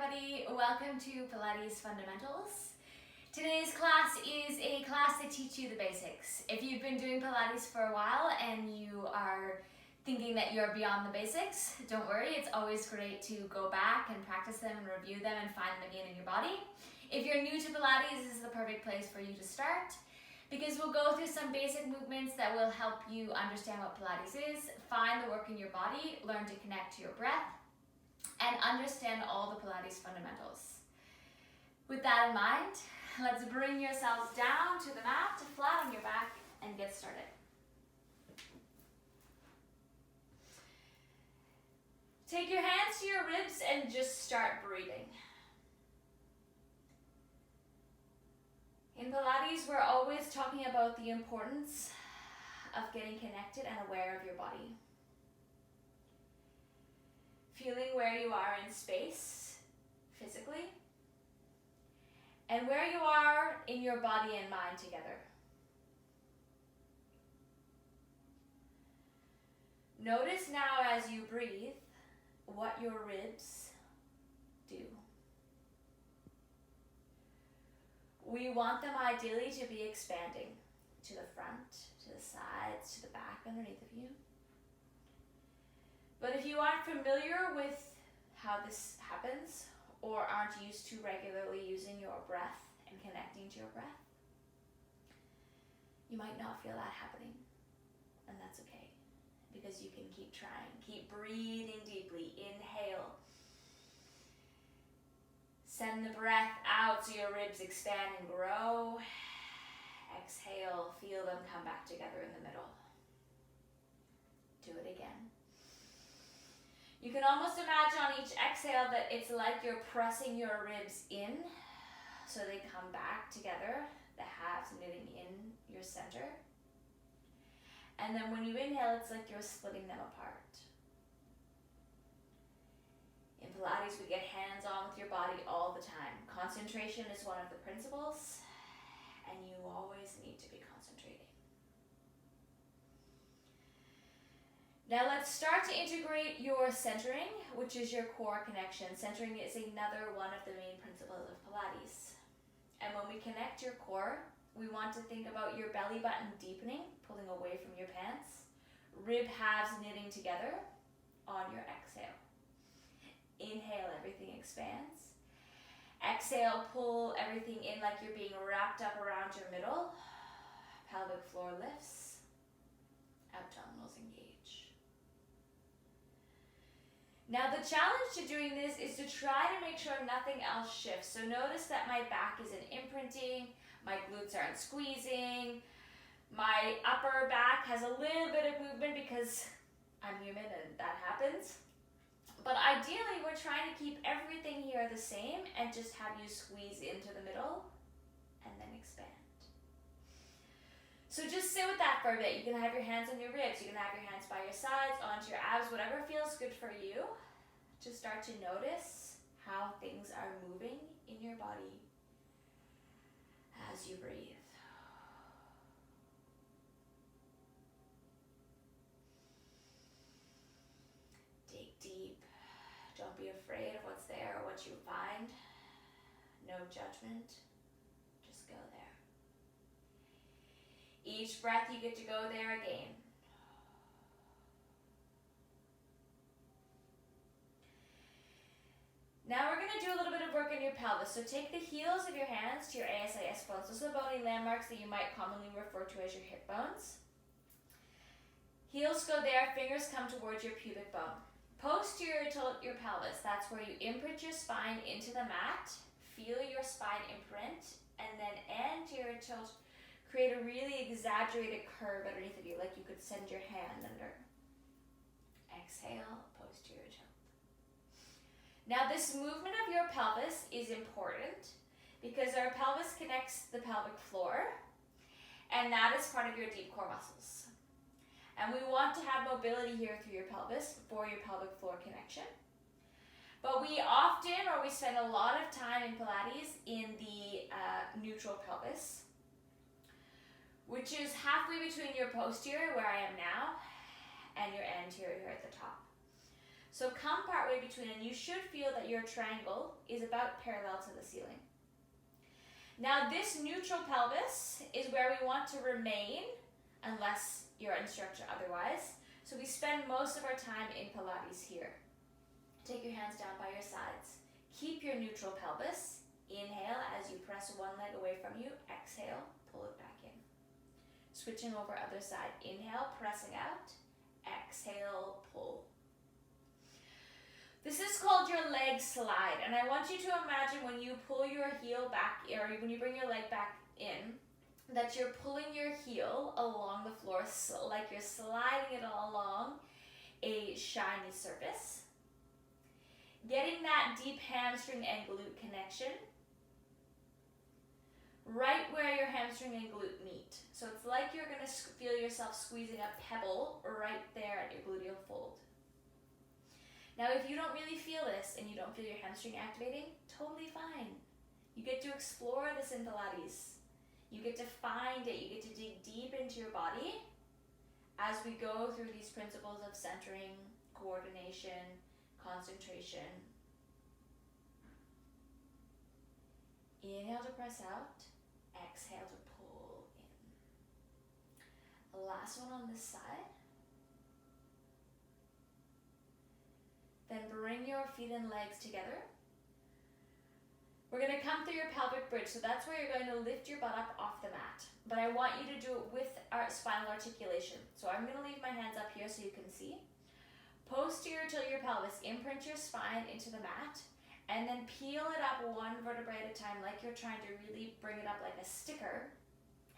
everybody, welcome to Pilates Fundamentals. Today's class is a class that teaches you the basics. If you've been doing Pilates for a while and you are thinking that you're beyond the basics, don't worry, it's always great to go back and practice them and review them and find them again in your body. If you're new to Pilates, this is the perfect place for you to start because we'll go through some basic movements that will help you understand what Pilates is, find the work in your body, learn to connect to your breath, and understand all the Pilates fundamentals. With that in mind, let's bring yourselves down to the mat, flat on your back, and get started. Take your hands to your ribs and just start breathing. In Pilates, we're always talking about the importance of getting connected and aware of your body. Feeling where you are in space, physically, and where you are in your body and mind together. Notice now as you breathe what your ribs do. We want them ideally to be expanding to the front, to the sides, to the back underneath of you. But if you aren't familiar with how this happens or aren't used to regularly using your breath and connecting to your breath, you might not feel that happening, and that's okay because you can keep trying. Keep breathing deeply. Inhale. Send the breath out so your ribs expand and grow. Exhale, feel them come back together in the middle. Do it again. You can almost imagine on each exhale that it's like you're pressing your ribs in so they come back together, the halves knitting in your center. And then when you inhale, it's like you're splitting them apart. In Pilates, we get hands-on with your body all the time. Concentration is one of the principles, and you always need to be concentrating. Now let's start to integrate your centering, which is your core connection. Centering is another one of the main principles of Pilates. And when we connect your core, we want to think about your belly button deepening, pulling away from your pants, rib halves knitting together on your exhale. Inhale, everything expands. Exhale, pull everything in like you're being wrapped up around your middle. Pelvic floor lifts. Abdominals engage. Now the challenge to doing this is to try to make sure nothing else shifts. So notice that my back isn't imprinting, my glutes aren't squeezing, my upper back has a little bit of movement because I'm human and that happens. But ideally we're trying to keep everything here the same and just have you squeeze into the middle and then expand. So just sit with that for a bit. You can have your hands on your ribs, you can have your hands by your sides, onto your abs, whatever feels good for you. Just start to notice how things are moving in your body as you breathe. Dig deep. Don't be afraid of what's there or what you find. No judgment. Just go there. Each breath you get to go there again. Now we're going to do a little bit of work in your pelvis. So take the heels of your hands to your ASIS bones. Those are the bony landmarks that you might commonly refer to as your hip bones. Heels go there, fingers come towards your pubic bone. Posterior tilt your pelvis. That's where you imprint your spine into the mat. Feel your spine imprint. And then anterior tilt. Create a really exaggerated curve underneath of you, like you could send your hand under. Exhale, posterior tilt. Now this movement of your pelvis is important because our pelvis connects the pelvic floor, and that is part of your deep core muscles. And we want to have mobility here through your pelvis for your pelvic floor connection. But we often, or we spend a lot of time in Pilates in the neutral pelvis, which is halfway between your posterior, where I am now, and your anterior here at the top. So come partway between, and you should feel that your triangle is about parallel to the ceiling. Now this neutral pelvis is where we want to remain, unless your instructor otherwise. So we spend most of our time in Pilates here. Take your hands down by your sides. Keep your neutral pelvis. Inhale as you press one leg away from you. Exhale, pull it back in. Switching over other side. Inhale, pressing out. Exhale, pull. This is called your leg slide, and I want you to imagine when you pull your heel back, or when you bring your leg back in, that you're pulling your heel along the floor, so like you're sliding it along a shiny surface. Getting that deep hamstring and glute connection right where your hamstring and glute meet. So it's like you're going to feel yourself squeezing a pebble right there at your gluteal fold. Now, if you don't really feel this and you don't feel your hamstring activating, totally fine. You get to explore this in Pilates. You get to find it. You get to dig deep into your body as we go through these principles of centering, coordination, concentration. Inhale to press out. Exhale to pull in. The last one on this side. Then bring your feet and legs together. We're going to come through your pelvic bridge. So that's where you're going to lift your butt up off the mat. But I want you to do it with our spinal articulation. So I'm going to leave my hands up here so you can see. Posterior tilt your pelvis. Imprint your spine into the mat. And then peel it up one vertebrae at a time like you're trying to really bring it up like a sticker.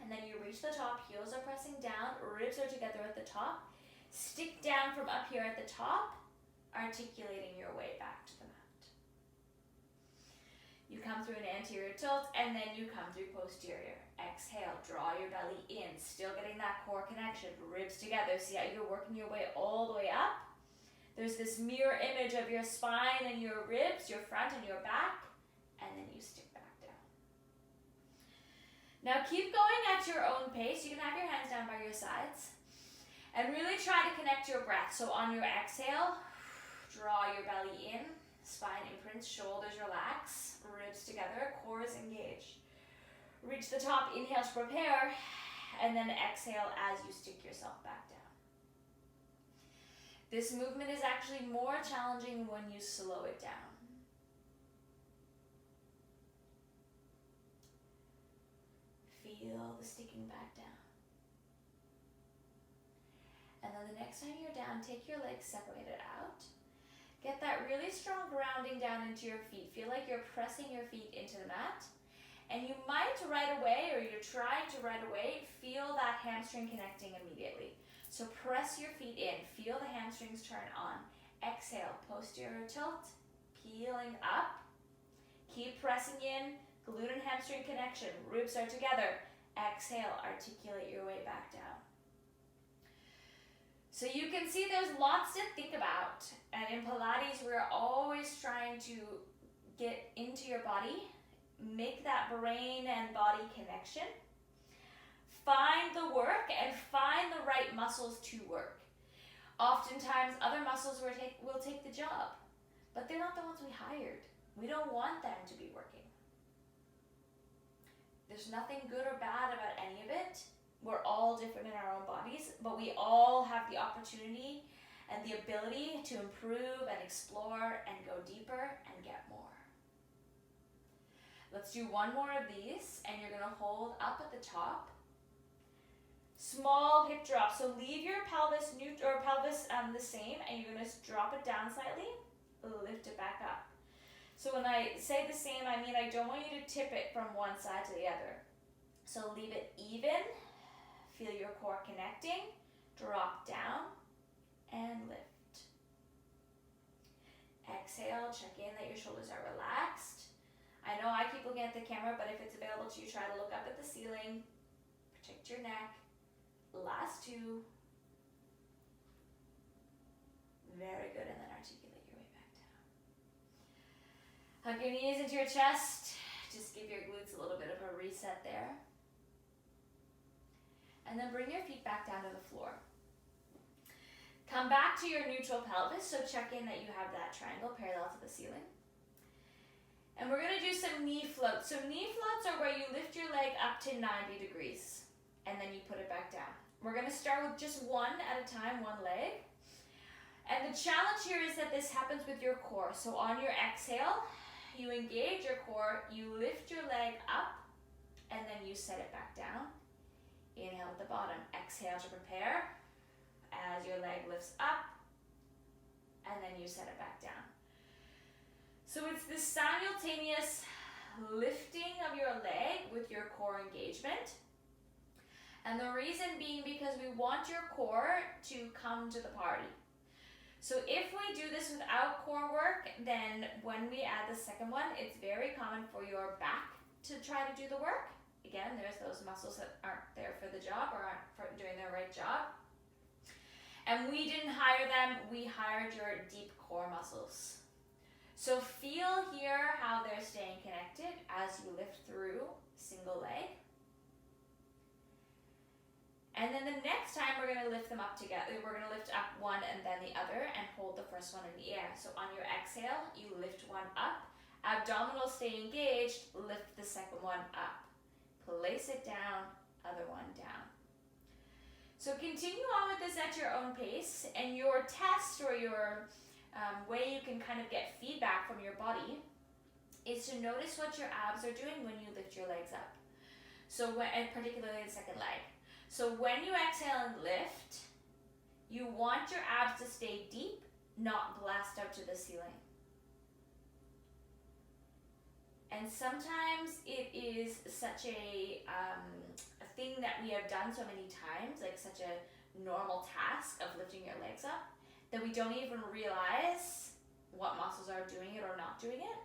And then you reach the top. Heels are pressing down. Ribs are together at the top. Stick down from up here at the top. Articulating your way back to the mat. You come through an anterior tilt and then you come through posterior. Exhale, draw your belly in, still getting that core connection, ribs together. See how you're working your way all the way up? There's this mirror image of your spine and your ribs, your front and your back, and then you stick back down. Now keep going at your own pace. You can have your hands down by your sides and really try to connect your breath. So on your exhale, draw your belly in, spine imprints, shoulders relax, ribs together, core is engaged. Reach the top, inhale to prepare, and then exhale as you stick yourself back down. This movement is actually more challenging when you slow it down. Feel the sticking back down. And then the next time you're down, take your legs separated out. Get that really strong grounding down into your feet. Feel like you're pressing your feet into the mat. And you might right away, or you're trying to right away, feel that hamstring connecting immediately. So press your feet in. Feel the hamstrings turn on. Exhale, posterior tilt, peeling up. Keep pressing in, glute and hamstring connection. Ribs are together. Exhale, articulate your way back down. So you can see there's lots to think about. And in Pilates, we're always trying to get into your body, make that brain and body connection, find the work and find the right muscles to work. Oftentimes, other muscles will take the job, but they're not the ones we hired. We don't want them to be working. There's nothing good or bad about any of it. We're all different in our own bodies, but we all have the opportunity and the ability to improve and explore and go deeper and get more. Let's do one more of these, and you're going to hold up at the top. Small hip drop. So leave your pelvis the same, and you're going to drop it down slightly, lift it back up. So when I say the same, I mean I don't want you to tip it from one side to the other. So leave it even. Feel your core connecting, drop down, and lift. Exhale, check in that your shoulders are relaxed. I know I keep looking at the camera, but if it's available to you, try to look up at the ceiling, protect your neck. Last two. Very good, and then articulate your way back down. Hug your knees into your chest. Just give your glutes a little bit of a reset there. And then bring your feet back down to the floor. Come back back to your neutral pelvis, so check in that you have that triangle parallel to the ceiling. And we're going to do some knee floats. So knee floats are where you lift your leg up to 90 degrees and then you put it back down. We're going to start with just one at a time, one leg. And the challenge here is that this happens with your core. So on your exhale, you engage your core, you lift your leg up, and then you set it back down. Inhale at the bottom, exhale to prepare as your leg lifts up, and then you set it back down. So it's this simultaneous lifting of your leg with your core engagement. And the reason being because we want your core to come to the party. So if we do this without core work, then when we add the second one, it's very common for your back to try to do the work. Again, there's those muscles that aren't there for the job or aren't doing their right job. And we didn't hire them, we hired your deep core muscles. So feel here how they're staying connected as you lift through single leg. And then the next time we're going to lift them up together. We're going to lift up one and then the other and hold the first one in the air. So on your exhale, you lift one up. Abdominals stay engaged, lift the second one up. Place it down, other one down. So continue on with this at your own pace, and your test or your way you can kind of get feedback from your body is to notice what your abs are doing when you lift your legs up. So and particularly the second leg. So when you exhale and lift, you want your abs to stay deep, not blast out to the ceiling. And sometimes it is such a thing that we have done so many times, like such a normal task of lifting your legs up, that we don't even realize what muscles are doing it or not doing it.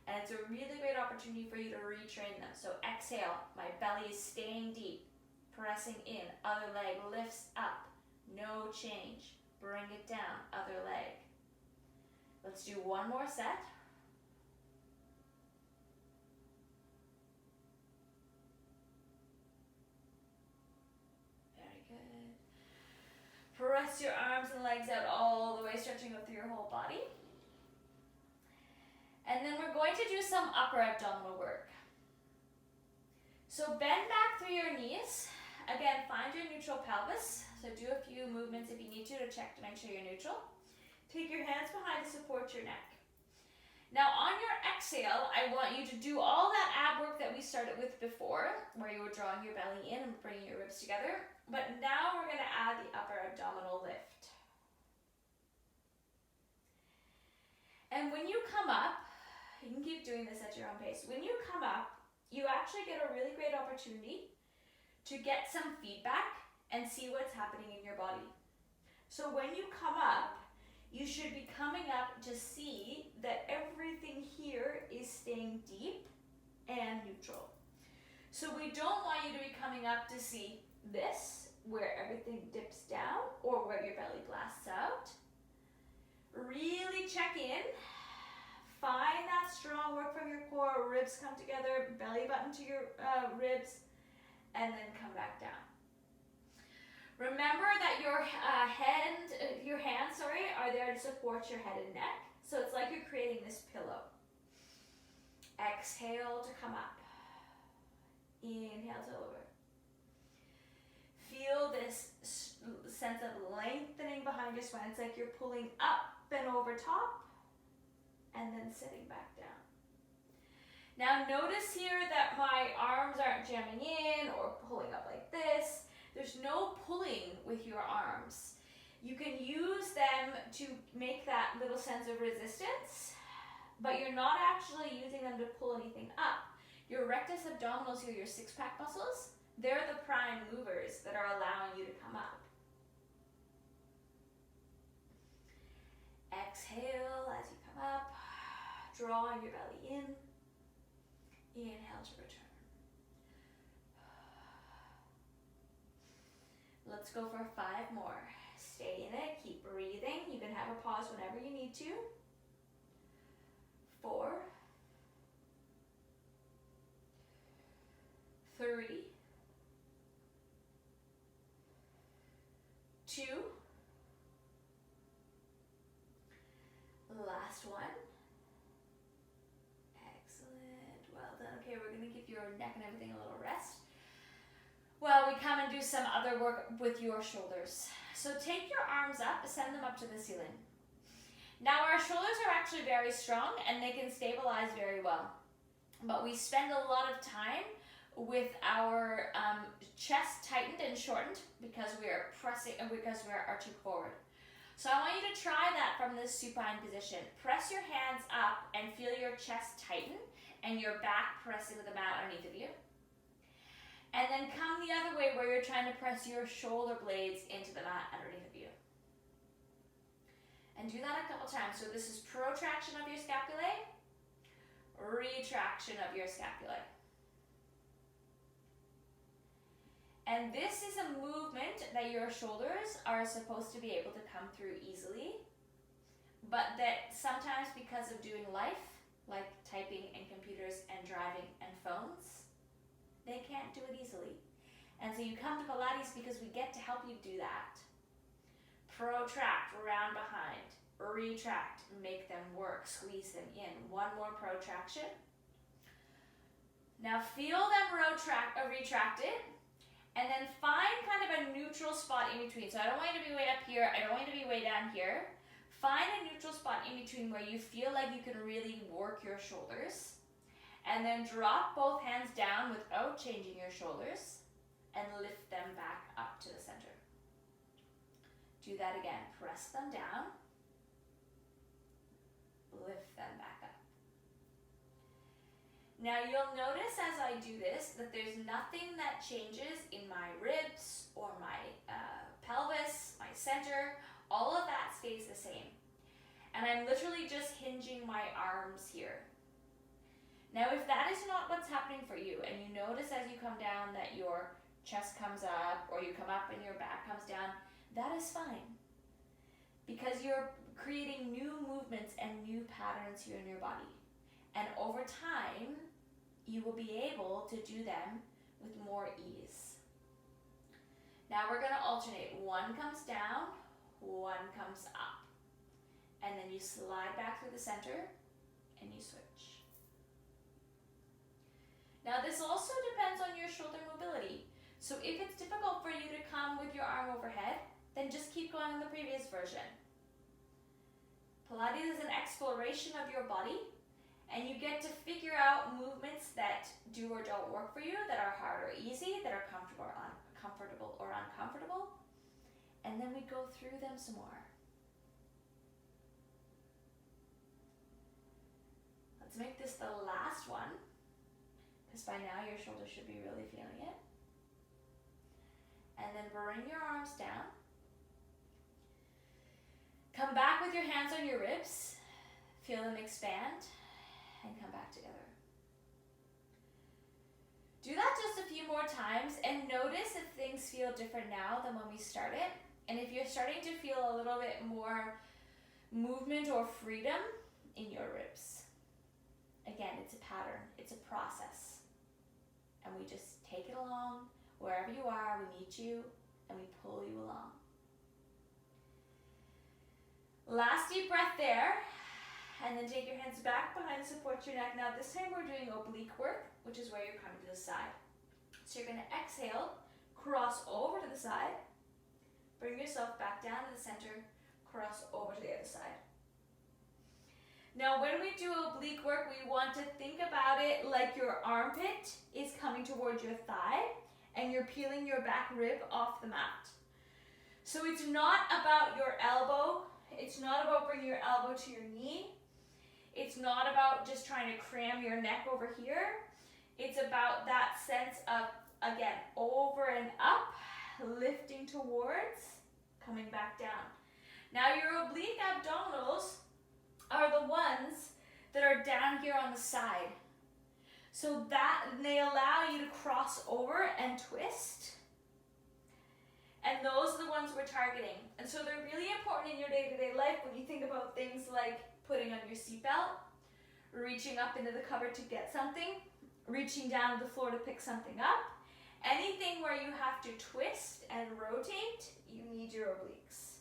And it's a really great opportunity for you to retrain them. So exhale, my belly is staying deep, pressing in, other leg lifts up, no change, bring it down, other leg. Let's do one more set. Press your arms and legs out all the way, stretching up through your whole body. And then we're going to do some upper abdominal work. So bend back through your knees. Again, find your neutral pelvis. So do a few movements if you need to check to make sure you're neutral. Take your hands behind to support your neck. Now on your exhale, I want you to do all that ab work that we started with before, where you were drawing your belly in and bringing your ribs together. But now we're going to add the upper abdominal lift. And when you come up, you can keep doing this at your own pace. When you come up, you actually get a really great opportunity to get some feedback and see what's happening in your body. So when you come up, you should be coming up to see that everything here is staying deep and neutral. So we don't want you to be coming up to see this, where everything dips down or where your belly blasts out. Really check in. Find that strong work from your core, ribs come together, belly button to your ribs, and then come back down. Remember that your hands are there to support your head and neck. So it's like you're creating this pillow. Exhale to come up. Inhale to lower. Feel this sense of lengthening behind your spine. It's like you're pulling up and over top and then sitting back down. Now notice here that my arms aren't jamming in or pulling up like this. There's no pulling with your arms. You can use them to make that little sense of resistance, but you're not actually using them to pull anything up. Your rectus abdominals here, your six-pack muscles, they're the prime movers that are allowing you to come up. Exhale as you come up, drawing your belly in. Inhale to return. Let's go for 5 more. Stay in it, keep breathing. You can have a pause whenever you need to. 4, 3, 2, last one. Excellent. Well done. Okay, we're going to give your neck and everything a little rest. Well, we come and do some other work with your shoulders. So take your arms up, send them up to the ceiling. Now our shoulders are actually very strong and they can stabilize very well. But we spend a lot of time with our chest tightened and shortened because we are arching forward. So I want you to try that from this supine position. Press your hands up and feel your chest tighten and your back press into the mat underneath of you. And then come the other way where you're trying to press your shoulder blades into the mat underneath of you. And do that a couple times. So this is protraction of your scapulae, retraction of your scapulae. And this is a movement that your shoulders are supposed to be able to come through easily, but that sometimes because of doing life, like typing and computers and driving and phones, they can't do it easily. And so you come to Pilates because we get to help you do that. Protract, round behind, retract, make them work, squeeze them in. One more protraction. Now feel them retracted, and then find kind of a neutral spot in between. So I don't want you to be way up here, I don't want you to be way down here. Find a neutral spot in between where you feel like you can really work your shoulders. And then drop both hands down without changing your shoulders and lift them back up to the center. Do that again. Press them down. Lift them back up. Now you'll notice as I do this that there's nothing that changes in my ribs or my pelvis, my center. All of that stays the same. And I'm literally just hinging my arms here. Now if that is not what's happening for you, and you notice as you come down that your chest comes up, or you come up and your back comes down, that is fine. Because you're creating new movements and new patterns here in your body. And over time, you will be able to do them with more ease. Now we're going to alternate. One comes down, one comes up. And then you slide back through the center and you switch. Now this also depends on your shoulder mobility. So if it's difficult for you to come with your arm overhead, then just keep going on the previous version. Pilates is an exploration of your body, and you get to figure out movements that do or don't work for you, that are hard or easy, that are comfortable or uncomfortable, and then we go through them some more. Let's make this the last one, because by now your shoulders should be really feeling it. And then bring your arms down. Come back with your hands on your ribs. Feel them expand and come back together. Do that just a few more times and notice if things feel different now than when we started. And if you're starting to feel a little bit more movement or freedom in your ribs. Again, it's a pattern, it's a process. And we just take it along. Wherever you are, we meet you and we pull you along. Last deep breath there, and then take your hands back behind to support your neck. Now this time we're doing oblique work, which is where you're coming to the side. So you're going to exhale, cross over to the side, bring yourself back down to the center, cross over to the other side. Now when we do oblique work, we want to think about it like your armpit is coming towards your thigh, and you're peeling your back rib off the mat. So it's not about your elbow. It's not about bringing your elbow to your knee. It's not about just trying to cram your neck over here. It's about that sense of, again, over and up, lifting towards, coming back down. Now your oblique abdominals are the ones that are down here on the side. So that they allow you to cross over and twist. And those are the ones we're targeting. And so they're really important in your day-to-day life when you think about things like putting on your seatbelt, reaching up into the cupboard to get something, reaching down to the floor to pick something up. Anything where you have to twist and rotate, you need your obliques.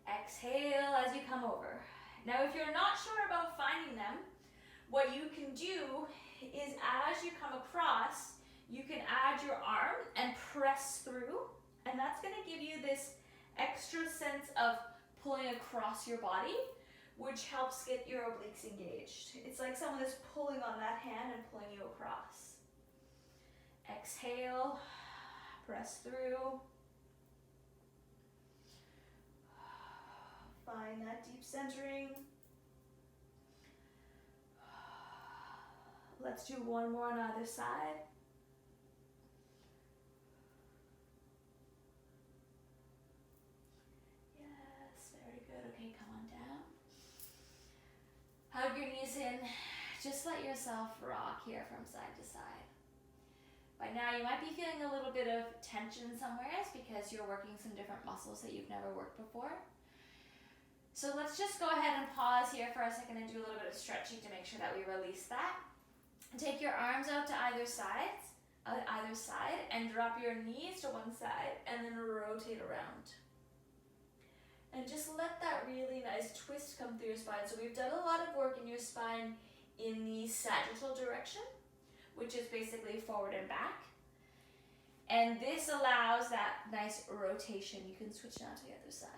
Exhale as you come over. Now, if you're not sure about finding them, what you can do is as you come across, you can add your arm and press through, and that's going to give you this extra sense of pulling across your body, which helps get your obliques engaged. It's like someone is pulling on that hand and pulling you across. Exhale, press through. Find that deep centering. Let's do one more on either side. Yes, very good. Okay, come on down. Hug your knees in. Just let yourself rock here from side to side. By now you might be feeling a little bit of tension somewhere because you're working some different muscles that you've never worked before. So let's just go ahead and pause here for a second and do a little bit of stretching to make sure that we release that. Take your arms out to either side and drop your knees to one side and then rotate around. And just let that really nice twist come through your spine. So we've done a lot of work in your spine in the sagittal direction, which is basically forward and back. And this allows that nice rotation. You can switch now to the other side.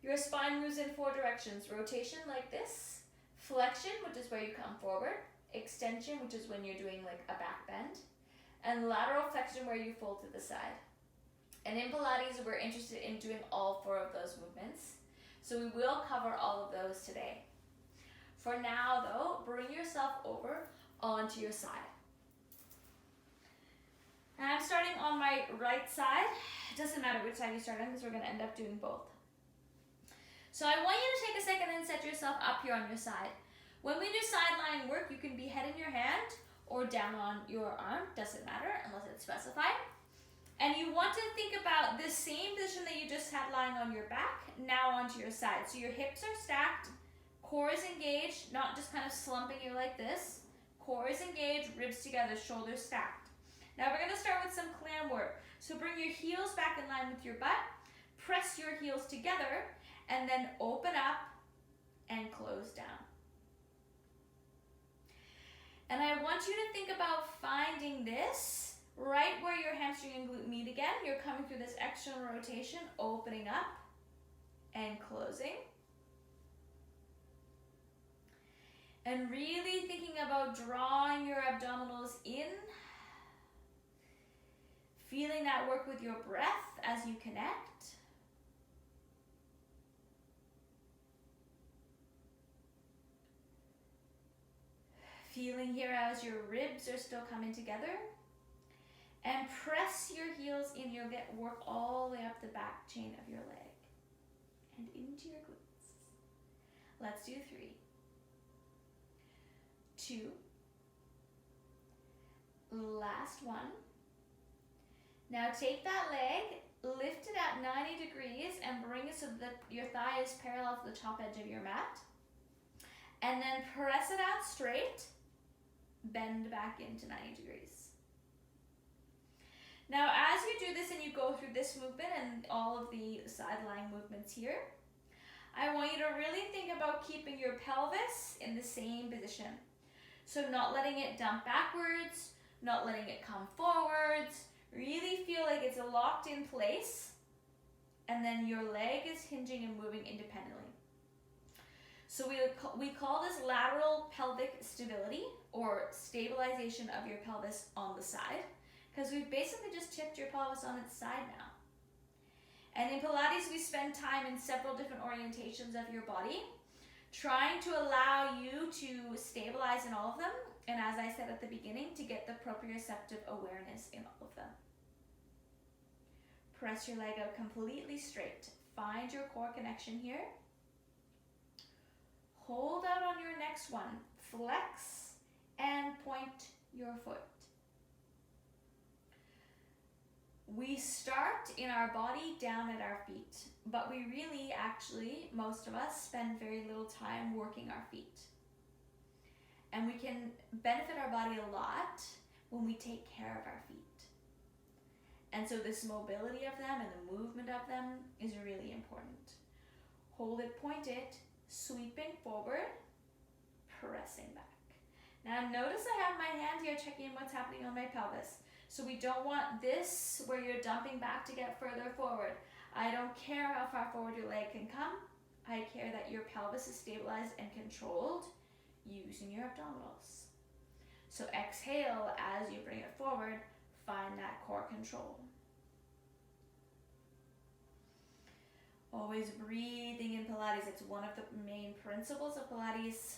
Your spine moves in 4 directions. Rotation like this. Flexion, which is where you come forward. Extension, which is when you're doing like a back bend. And lateral flexion, where you fold to the side. And in Pilates, we're interested in doing all 4 of those movements. So we will cover all of those today. For now though, bring yourself over onto your side. And I'm starting on my right side. It doesn't matter which side you start on because we're going to end up doing both. So I want you to take a second and set yourself up here on your side. When we do sideline work, you can be head in your hand or down on your arm, doesn't matter unless it's specified. And you want to think about the same position that you just had lying on your back, now onto your side. So your hips are stacked, core is engaged, not just kind of slumping you like this. Core is engaged, ribs together, shoulders stacked. Now we're going to start with some clam work. So bring your heels back in line with your butt, press your heels together, and then open up and close down. And I want you to think about finding this right where your hamstring and glute meet again. You're coming through this external rotation, opening up and closing. And really thinking about drawing your abdominals in, feeling that work with your breath as you connect. Feeling here as your ribs are still coming together. And press your heels in. You'll get work all the way up the back chain of your leg and into your glutes. Let's do 3, 2, last one. Now take that leg, lift it at 90 degrees and bring it so that your thigh is parallel to the top edge of your mat. And then press it out straight, bend back into 90 degrees. Now as you do this and you go through this movement and all of the sideline movements here, I want you to really think about keeping your pelvis in the same position. So not letting it dump backwards, not letting it come forwards. Really feel like it's locked in place, and then your leg is hinging and moving independently. So we call this lateral pelvic stability, or stabilization of your pelvis on the side, because we've basically just tipped your pelvis on its side now. And in Pilates, we spend time in several different orientations of your body, trying to allow you to stabilize in all of them, and as I said at the beginning, to get the proprioceptive awareness in all of them. Press your leg out completely straight. Find your core connection here. Hold out on your next one. Flex and point your foot. We start in our body down at our feet, but we really actually, most of us, spend very little time working our feet. And we can benefit our body a lot when we take care of our feet. And so this mobility of them and the movement of them is really important. hold it pointed, sweeping forward, pressing back. Now notice I have my hand here checking what's happening on my pelvis. So we don't want this where you're dumping back to get further forward. I don't care how far forward your leg can come. I care that your pelvis is stabilized and controlled using your abdominals. So exhale as you bring it forward, find that core control. Always breathing in Pilates. It's one of the main principles of Pilates.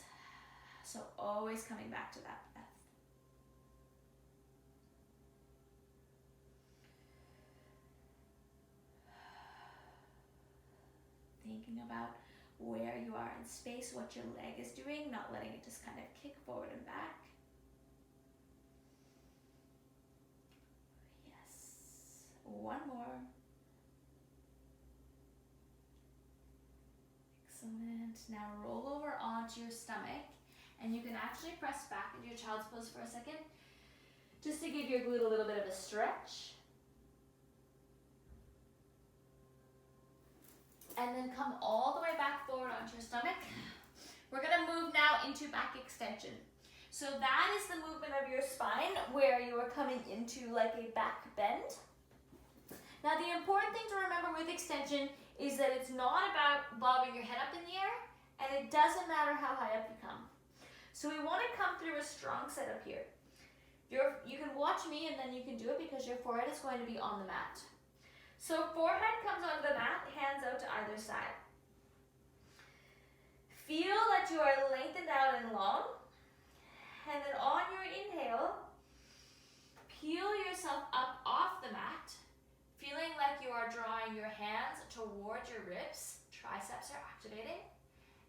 So always coming back to that breath. Thinking about where you are in space, what your leg is doing, not letting it just kind of kick forward and back. Yes. One more. Excellent. Now roll over onto your stomach, and you can actually press back into your child's pose for a second, just to give your glute a little bit of a stretch. And then come all the way back forward onto your stomach. We're gonna move now into back extension. So that is the movement of your spine where you are coming into like a back bend. Now the important thing to remember with extension is that it's not about bobbing your head up in the air, and it doesn't matter how high up you come. So we want to come through a strong setup here. You can watch me and then you can do it because your forehead is going to be on the mat. So forehead comes onto the mat, hands out to either side. Feel that you are lengthened out and long. And then on your inhale, peel yourself up off the mat, feeling like you are drawing your hands towards your ribs. Triceps are activating.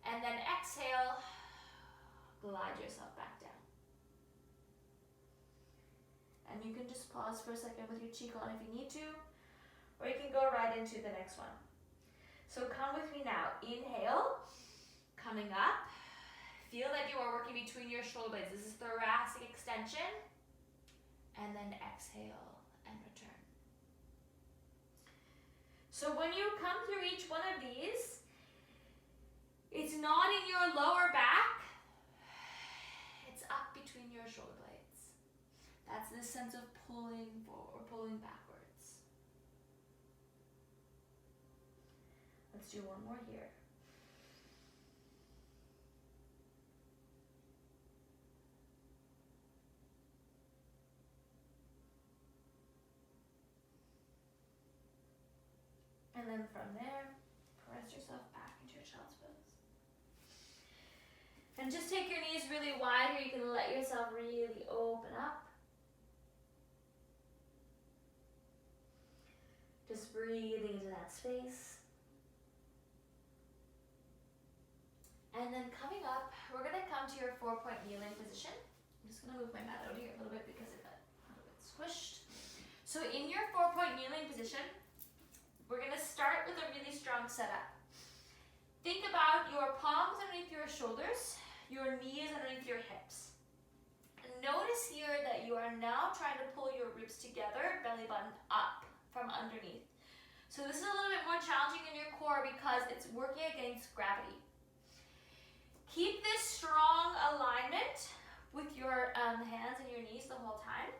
And then exhale, glide yourself back down. And you can just pause for a second with your cheek on if you need to, or you can go right into the next one. So come with me now. Inhale, coming up. Feel that you are working between your shoulder blades. This is thoracic extension. And then exhale and return. So when you come through each one of these, it's not in your lower back. It's up between your shoulder blades. That's this sense of pulling forward or pulling backwards. Let's do one more here. And then from there, press yourself back into your child's pose. And just take your knees really wide here. You can let yourself really open up. Just breathing into that space. And then coming up, we're going to come to your 4-point kneeling position. I'm just going to move my mat out here a little bit because it got a little bit squished. So in your 4-point kneeling position, we're going to start with a really strong setup. Think about your palms underneath your shoulders, your knees underneath your hips. And notice here that you are now trying to pull your ribs together, belly button up from underneath. So this is a little bit more challenging in your core because it's working against gravity. Keep this strong alignment with your hands and your knees the whole time.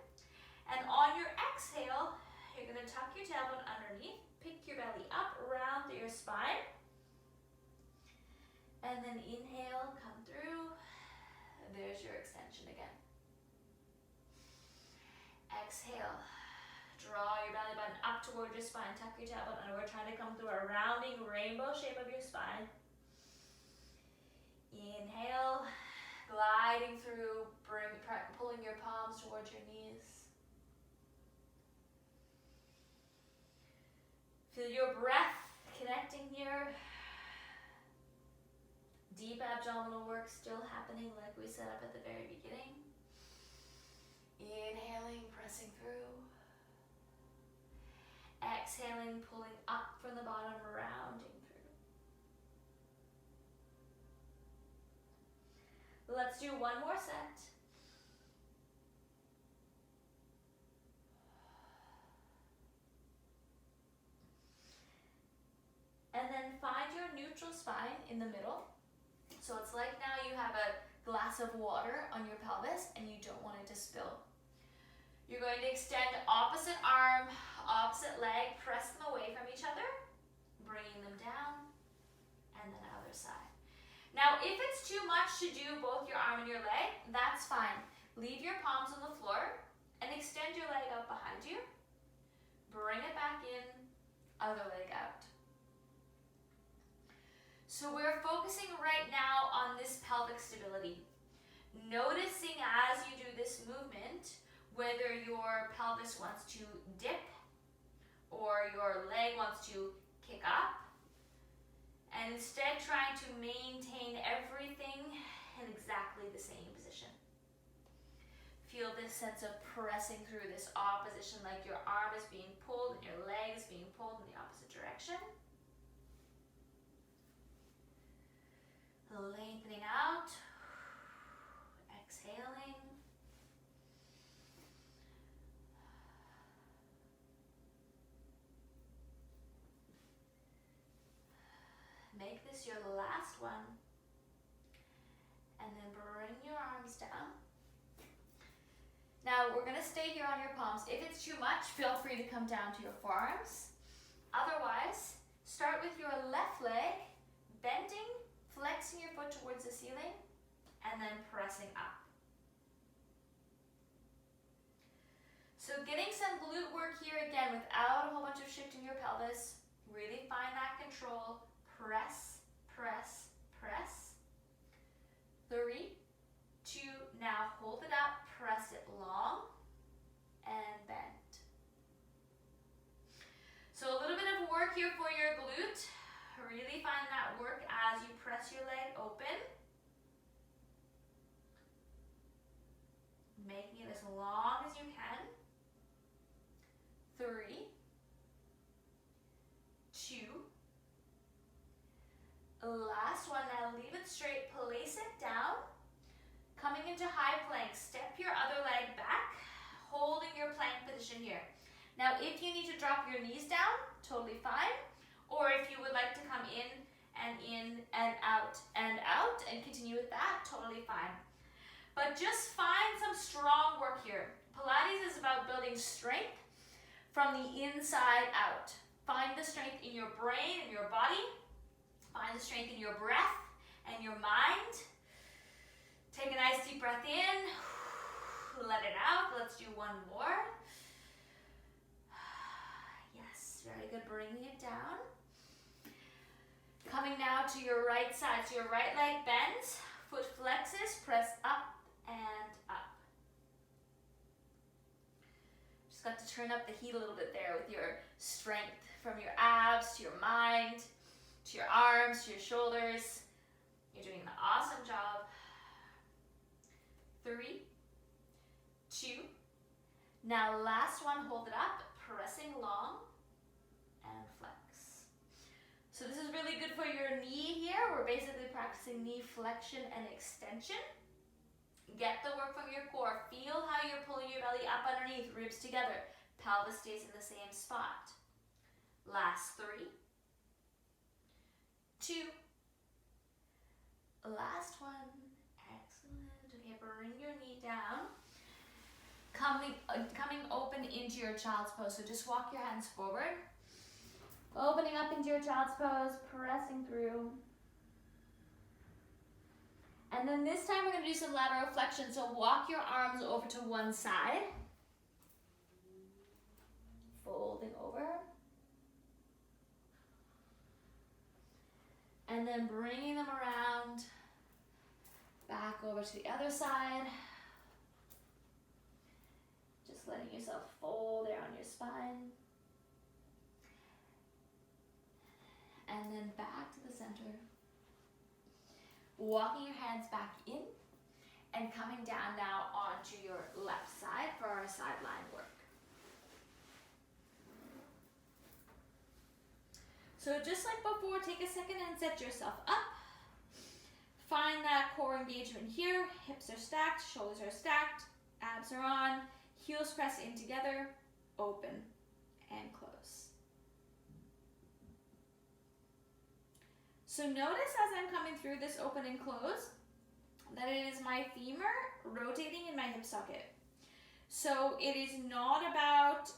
And on your exhale, you're going to tuck your tailbone underneath, pick your belly up, round through your spine. And then inhale, come through. There's your extension again. Exhale. Draw your belly button up towards your spine, tuck your tailbone under. We're trying to come through a rounding rainbow shape of your spine. Inhale, gliding through, pulling your palms towards your knees. Feel your breath connecting here. Deep abdominal work still happening like we set up at the very beginning. Inhaling, pressing through. Exhaling, pulling up from the bottom, rounding through. Let's do one more set. And then then find your neutral spine in the middle. So it's like now you have a glass of water on your pelvis and you don't want it to spill. You're going to extend opposite arm, opposite leg, press them away from each other, bringing them down, and then other side. Now, if it's too much to do both your arm and your leg, that's fine. Leave your palms on the floor and extend your leg out behind you. Bring it back in, other leg out. So we're focusing right now on this pelvic stability. Noticing as you do this movement, whether your pelvis wants to dip or your leg wants to kick up, and instead trying to maintain everything in exactly the same position. Feel this sense of pressing through this opposition, like your arm is being pulled and your leg is being pulled in the opposite direction. Lengthening out, exhaling. Make this your last one, and then bring your arms down. Now we're going to stay here on your palms. If it's too much, feel free to come down to your forearms. Otherwise, start with your left leg, bending, flexing your foot towards the ceiling, and then pressing up. So getting some glute work here again without a whole bunch of shifting your pelvis. Really find that control. Press, press, press. 3, 2, now hold it up, press it long, and bend. So a little bit of work here for your glute. Really find that work as you press your leg open. Making it as long as you can. 3, 2, last one. Now leave it straight, place it down. Coming into high plank, step your other leg back, holding your plank position here. Now if you need to drop your knees down, totally fine. Or if you would like to come in and out and continue with that, totally fine. But just find some strong work here. Pilates is about building strength from the inside out. Find the strength in your brain and your body. Find the strength in your breath and your mind. Take a nice deep breath in. Let it out. Let's do one more. Yes, very good. Bringing it down. Coming now to your right side. So your right leg bends, foot flexes, press up and up. Just got to turn up the heat a little bit there with your strength from your abs to your mind, to your arms, to your shoulders. You're doing an awesome job. 3, 2. Now last one, hold it up, pressing long and flex. So this is really good for your knee here. We're basically practicing knee flexion and extension. Get the work from your core. Feel how you're pulling your belly up underneath, ribs together. Pelvis stays in the same spot. Last 3, 2. Last one. Excellent. Okay, bring your knee down. Coming open into your child's pose. So just walk your hands forward. Opening up into your child's pose, pressing through. And then this time we're going to do some lateral flexion. So walk your arms over to one side. Folding over. And then bringing them around. Back over to the other side. Just letting yourself fold there on your spine. And then back to the center. Walking your hands back in and coming down now onto your left side for our sideline work. So just like before, take a second and set yourself up. Find that core engagement here. Hips are stacked, shoulders are stacked, abs are on, heels press in together, open and close. So notice as I'm coming through this open and close that it is my femur rotating in my hip socket. So it is not about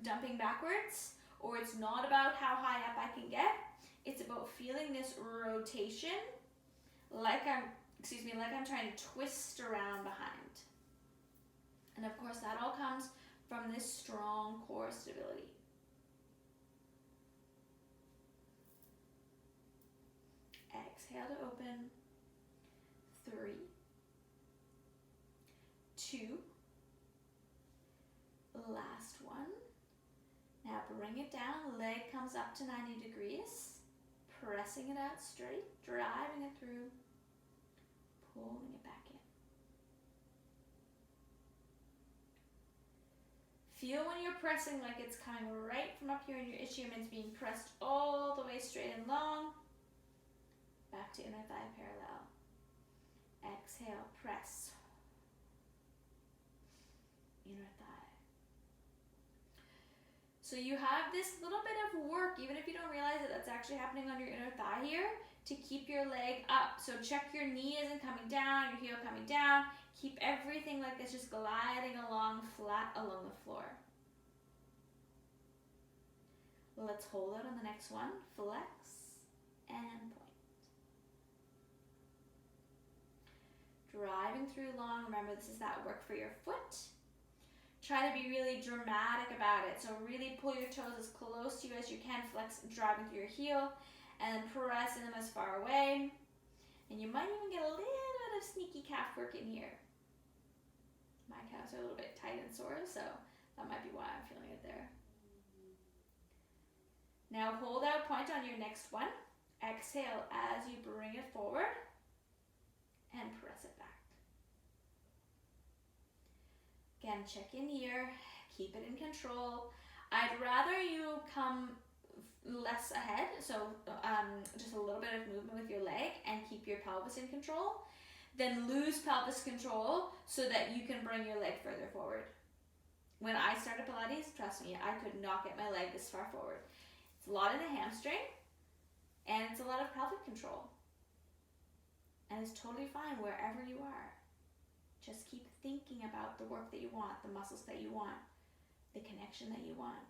dumping backwards, or it's not about how high up I can get. It's about feeling this rotation like I'm trying to twist around behind. And of course that all comes from this strong core stability. Exhale to open. 3, 2, last one. Now bring it down, leg comes up to 90 degrees, pressing it out straight, driving it through, pulling it back in. Feel when you're pressing like it's coming right from up here in your ischiuments, being pressed all the way straight and long, back to inner thigh parallel. Exhale, press. Inner thigh. So you have this little bit of work, even if you don't realize it, that's actually happening on your inner thigh here, to keep your leg up. So check your knee isn't coming down, your heel coming down. Keep everything like this, just gliding along flat along the floor. Let's hold it on the next one. Flex and point. Driving through long. Remember, this is that work for your foot. Try to be really dramatic about it. So really pull your toes as close to you as you can. Flex, driving through your heel, and then pressing them as far away. And you might even get a little bit of sneaky calf work in here. My calves are a little bit tight and sore, so that might be why I'm feeling it there. Now hold out point on your next one. Exhale as you bring it forward and press it back. Again, check in here, keep it in control. I'd rather you come less ahead, so just a little bit of movement with your leg and keep your pelvis in control, than lose pelvis control so that you can bring your leg further forward. When I started Pilates, trust me, I could not get my leg this far forward. It's a lot in the hamstring, and it's a lot of pelvic control. And it's totally fine wherever you are. Just keep thinking about the work that you want, the muscles that you want, the connection that you want.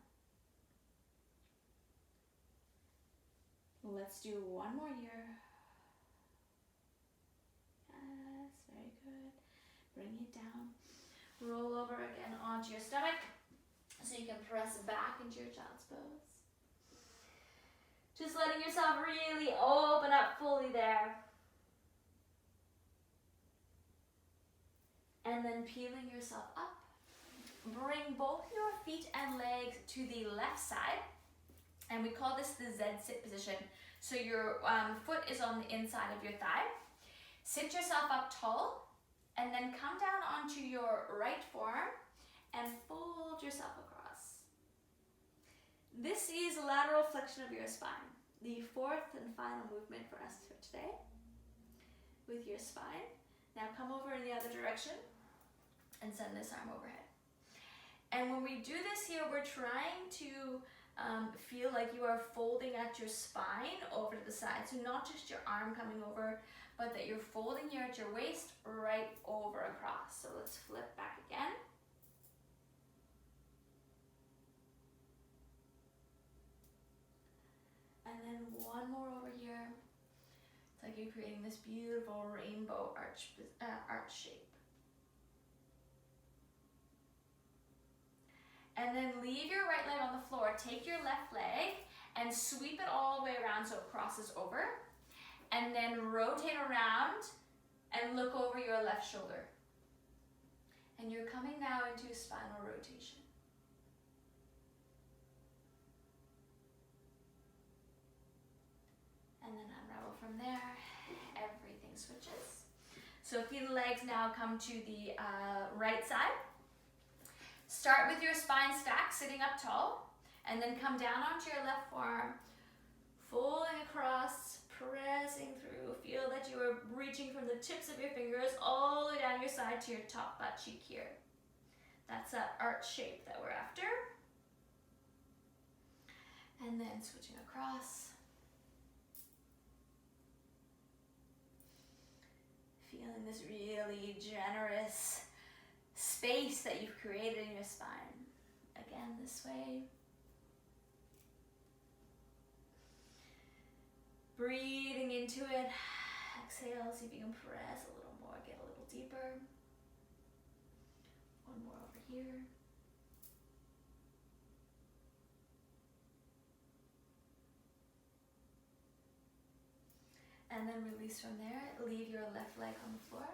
Let's do one more here. Yes, very good. Bring it down. Roll over again onto your stomach so you can press back into your child's pose. Just letting yourself really open up fully there. And then peeling yourself up. Bring both your feet and legs to the left side. And we call this the Z-sit position. So your foot is on the inside of your thigh. Sit yourself up tall. And then come down onto your right forearm and fold yourself across. This is lateral flexion of your spine. The fourth and final movement for us for today. With your spine. Now come over in the other direction and send this arm overhead. And when we do this here, we're trying to feel like you are folding at your spine over to the side. So not just your arm coming over, but that you're folding here at your waist right over across. So let's flip back again. And then one more over here. It's like you're creating this beautiful rainbow arch shape. And then leave your right leg on the floor. Take your left leg and sweep it all the way around so it crosses over. And then rotate around and look over your left shoulder. And you're coming now into spinal rotation. And then unravel from there. Everything switches. So feet and legs now come to the right side. Start with your spine stack, sitting up tall, and then come down onto your left forearm, folding across, pressing through. Feel that you are reaching from the tips of your fingers all the way down your side to your top butt cheek here. That's that arch shape that we're after. And then switching across. this really generous space that you've created in your spine. Again, this way. Breathing into it. Exhale, see if you can press a little more, get a little deeper. One more over here. And then release from there. Leave your left leg on the floor.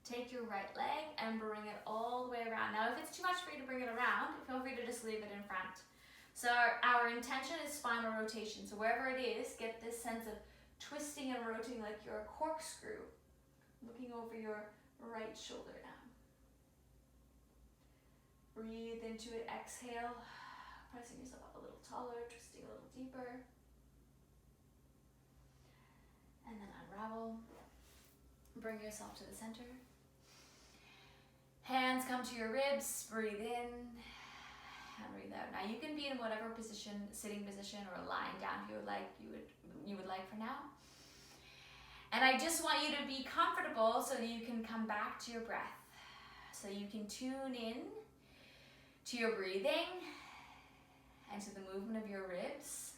Take your right leg and bring it all the way around. Now, if it's too much for you to bring it around, feel free to just leave it in front. So our intention is spinal rotation. So wherever it is, get this sense of twisting and rotating like you're a corkscrew, looking over your right shoulder now. Breathe into it, exhale, pressing yourself up a little taller, twisting a little deeper. And then unravel. Bring yourself to the center. Hands come to your ribs, breathe in and breathe out. Now you can be in whatever position, sitting position or lying down you would like for now. And I just want you to be comfortable so that you can come back to your breath. So you can tune in to your breathing and to the movement of your ribs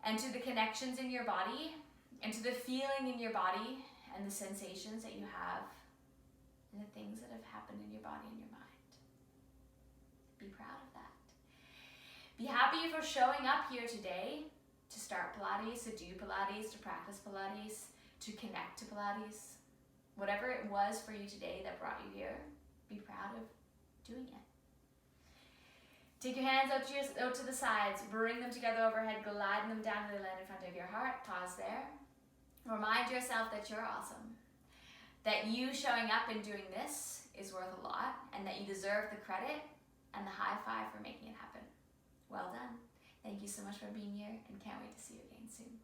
and to the connections in your body and to the feeling in your body and the sensations that you have and the things that have happened in your body and your mind. Be proud of that. Be happy for showing up here today to start Pilates, to do Pilates, to practice Pilates, to connect to Pilates. Whatever it was for you today that brought you here, be proud of doing it. Take your hands out to the sides, bring them together overhead, glide them down to the land in front of your heart. Pause there. Remind yourself that you're awesome, that you showing up and doing this is worth a lot, and that you deserve the credit and the high five for making it happen. Well done. Thank you so much for being here, and can't wait to see you again soon.